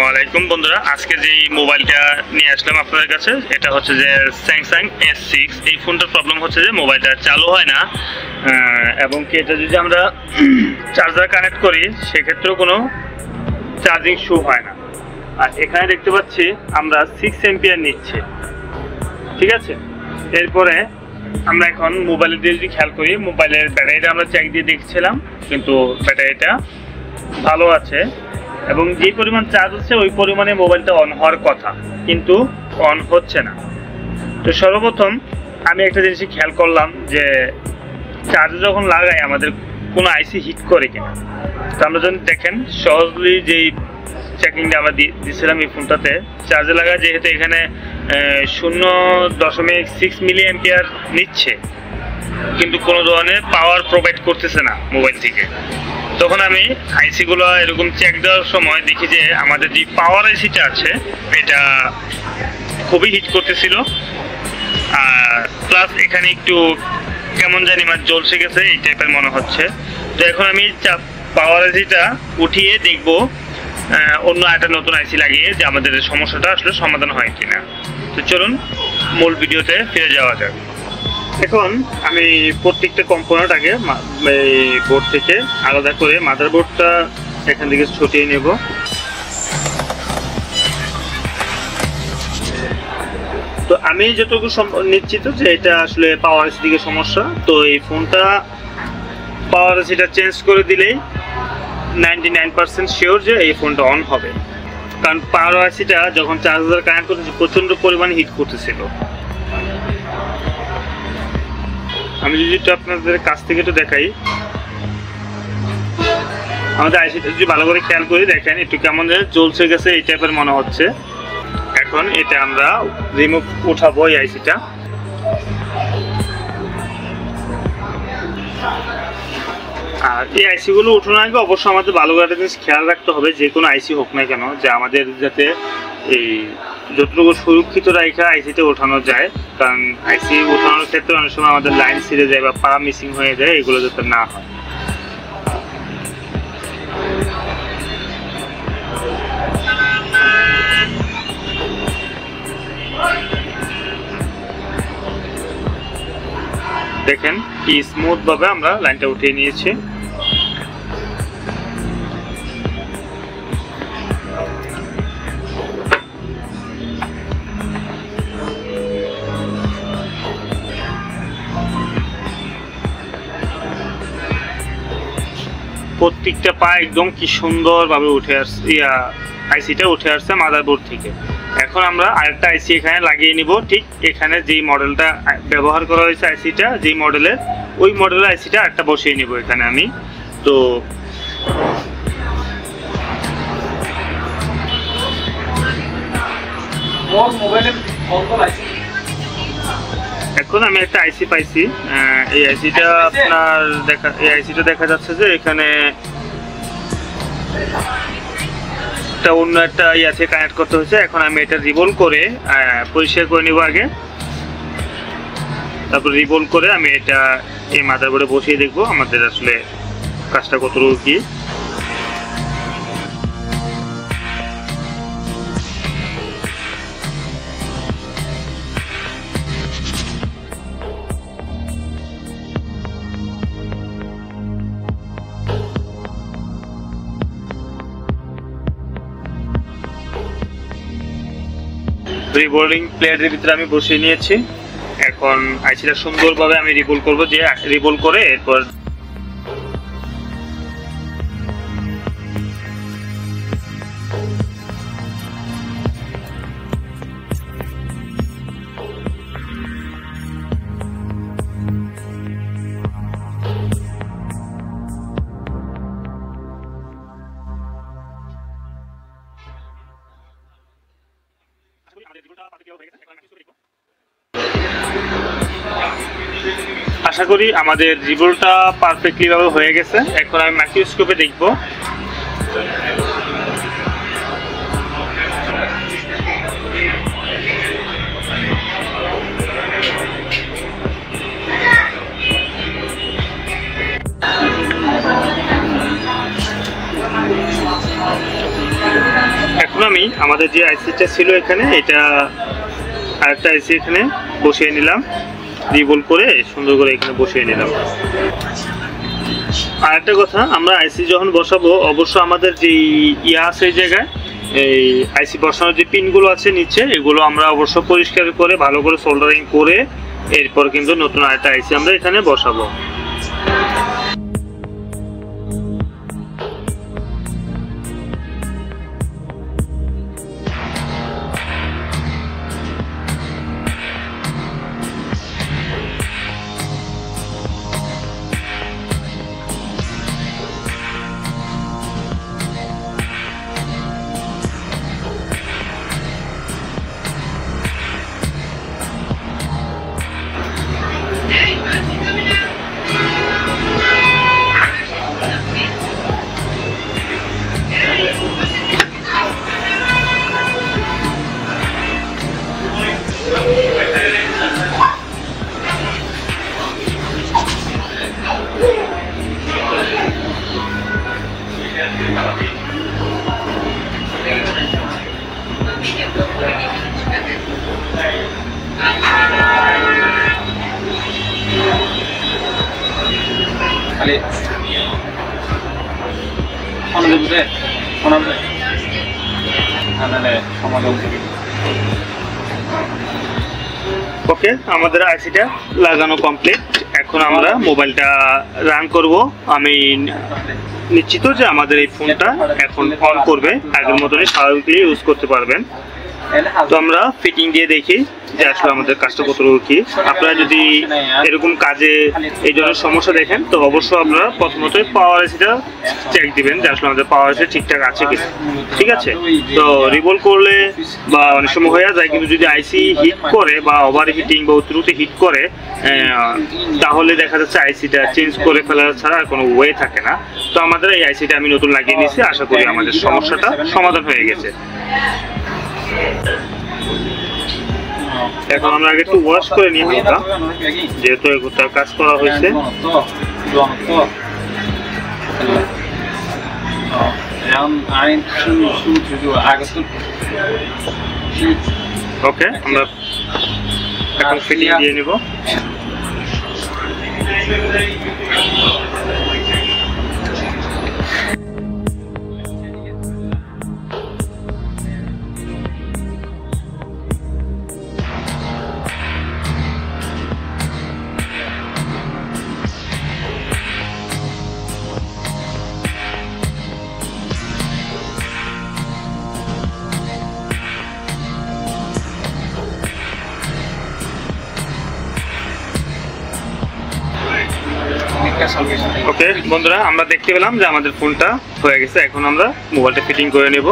ওয়ালাইকুম বন্ধুরা, আজকে যে মোবাইলটা নিয়ে আসলাম আপনাদের কাছে, এটা হচ্ছে যে স্যামসাং S6। এই ফোনটার প্রবলেম হচ্ছে যে মোবাইলটা চালু হয় না, এবং কি এটা যদি আমরা চার্জার কানেক্ট করি সেক্ষেত্রেও কোনো চার্জিং শো হয় না। আর এখানে দেখতে পাচ্ছি আমরা 6 এম্পিয়ার নিচ্ছে, ঠিক আছে। এরপরে আমরা এখন মোবাইলের দিয়ে যদি খেয়াল করি, মোবাইলের ব্যাটারিটা আমরা চেক দিয়ে দেখছিলাম, কিন্তু ব্যাটারিটা ভালো আছে এবং যে পরিমাণ চার্জ হচ্ছে ওই পরিমাণে মোবাইলটা অন হওয়ার কথা, কিন্তু অন হচ্ছে না। তো সর্বপ্রথম আমি একটা জিনিস খেয়াল করলাম যে চার্জে যখন লাগাই আমাদের কোনো আইসি হিট করে কিনা। তো আমরা যখন দেখেন সহজলি যেই চেকিংটা আমরা দিয়েছিলাম এই ফোনটাতে, চার্জে লাগা যেহেতু এখানে 0.6 মিলি অ্যাম্পিয়ার নিচ্ছে, কিন্তু কোনো ধরনের পাওয়ার প্রোভাইড করতেছে না মোবাইল থেকে। তখন আমি আইসিগুলো এরকম চেক দেওয়ার সময় দেখি যে আমাদের যে পাওয়ার আইসিটা আছে এটা খুবই হিট করতেছিল, আর প্লাস এখানে একটু কেমন জানি জ্বলসে গেছে এই টাইপের মনে হচ্ছে। তো এখন আমি পাওয়ার আইসিটা উঠিয়ে দেখব অন্য একটা নতুন আইসি লাগিয়ে যে আমাদের সমস্যাটা আসলে সমাধান হয় কিনা। তো চলুন মূল ভিডিওতে ফিরে যাওয়া যাক। এখন আমি প্রত্যেকটা কম্পোনেন্ট আগে বোর্ড থেকে আলাদা করে মাদারবোর্ডটা এখান থেকে ছুটিয়ে নেব। তো আমি যতটুকু নিশ্চিত যে এটা আসলে পাওয়ার আইসি দিকে সমস্যা, তো এই ফোনটা পাওয়ার আইসিটা চেঞ্জ করে দিলেই 99% শিওর যে এই ফোনটা অন হবে। কারণ পাওয়ার আইসিটা যখন চার্জার কানেক্ট করতেছে প্রচণ্ড পরিমাণে হিট করতেছিল। আমি যদি একটু আপনাদের কাছ থেকে একটু দেখাই, আমাদের আইসিটা যদি ভালো করে খেয়াল করি দেখেন একটু কেমন জ্বলসে গেছে এই টাইপের মনে হচ্ছে। এখন এটা আমরা রিমুভ উঠাবো এই আইসিটা। আর এই আইসিগুলো উঠানোর আগে অবশ্যই আমাদের ভালো করে একটা জিনিস খেয়াল রাখতে হবে, যে কোনো আইসি হোক না কেন, যে আমাদের যাতে এই যতটুকু সুরক্ষিত রাখা আইসিতে ওঠানো যায়। কারণ আইসি ওঠানোর ক্ষেত্রে অনেক সময় আমাদের লাইন ছিঁড়ে যায় বা পা মিসিং হয়ে যায়, এগুলো যাতে না হয়। দেখেন কি স্মুথ ভাবে আমরা লাইনটা উঠিয়ে নিয়েছি। প্রত্যেকটা পা একদম কি সুন্দর ভাবে উঠে আসছে, আইসিটা উঠে আসছে মাদারবোর্ড থেকে। এখন আমরা আরেকটা আইসি এখানে লাগিয়ে নিব, ঠিক এখানে যেই মডেলটা ব্যবহার করা হয়েছে আইসিটা যেই মডেলের, ওই মডেলের আইসিটা একটা বসিয়ে নিব এখানে আমি। তো এখন আমি একটা আইসি পাইছি, এই আইসিটা আপনার দেখা যাচ্ছে যে এখানে অন্য একটা ইয়াতে কানেক্ট করতে হয়েছে। এখন আমি এটা রিবোল করে পরিষ্কার করে নিব আগে, তারপর রিবোল করে আমি এটা এই মাদারবোর্ডে বসিয়ে দেখবো আমাদের আসলে কাজটা কতটুকু কি। রিবোলিং প্লেটের ভিতরে আমি বসিয়ে নিয়েছি। এখন আইসিটা সুন্দরভাবে আমি রিবোল করব, যে রিবোল করে এরপর আশা করি আমাদের রিবোলটা পারফেক্টলি ভাবে হয়ে গেছে। এখন আমি মাইক্রোস্কোপে দেখব। আমি আমাদের যে আইসিটা ছিল এখানে, এটা আরেকটা আইসি এখানে বসিয়ে নিলাম, রিভোল করে সুন্দর করে এখানে বসিয়ে নিলাম। আর একটা কথা, আমরা আইসি যখন বসাবো অবশ্য আমাদের যে ইয়া আছে এই জায়গায়, এই আইসি বসানোর যে পিনগুলো আছে নিচে, এগুলো আমরা অবশ্য পরিষ্কার করে ভালো করে সোল্ডারিং করে এরপর কিন্তু নতুন আরেকটা আইসি আমরা এখানে বসাবো। Kali, mana dulu deh, mana dulu, ada deh, sama dulu. ওকে, আমাদের আইসিটা লাগানো কমপ্লিট। এখন আমরা মোবাইলটা রান করব। আমি নিশ্চিত যে আমাদের এই ফোনটা এখন অন করবে, আগের মতনই স্বাভাবিকলি ইউজ করতে পারবেন। তো আমরা ফিটিং দিয়ে দেখি যে আসলে আমাদের কাজটা কতটুকু কি। আপনারা যদি এরকম কাজে এই ধরনের সমস্যা দেখেন তো অবশ্যই আপনারা প্রথমত পাওয়ার আইসিটা চেক দিবেন যে আসলে আমাদের পাওয়ার আইসি ঠিকঠাক আছে কিনা। ঠিক আছে, তো রিভোল করলে বা অনেক সময় হয়ে যায়, কিন্তু যদি আইসি হিট করে বা ওভার হিটিং বা অতিরিক্ত হিট করে তাহলে দেখা যাচ্ছে আইসিটা চেঞ্জ করে ফেলা ছাড়া আর কোনো ওয়ে থাকে না। তো আমাদের এই আইসিটা আমি নতুন লাগিয়ে নিয়েছি, আশা করি আমাদের সমস্যাটা সমাধান হয়ে গেছে। এখন আমরা আগে একটু ওয়াশ করে নিই হালকা, যেহেতু এগুলোর কাজ করা হয়েছে। ওকে, আমরা এখন ফিটিং দিয়ে নিব। ওকে বন্ধুরা, আমরা দেখতে পেলাম যে আমাদের ফোনটা হয়ে গেছে। এখন আমরা মোবাইলটা ফিটিং করে নেব।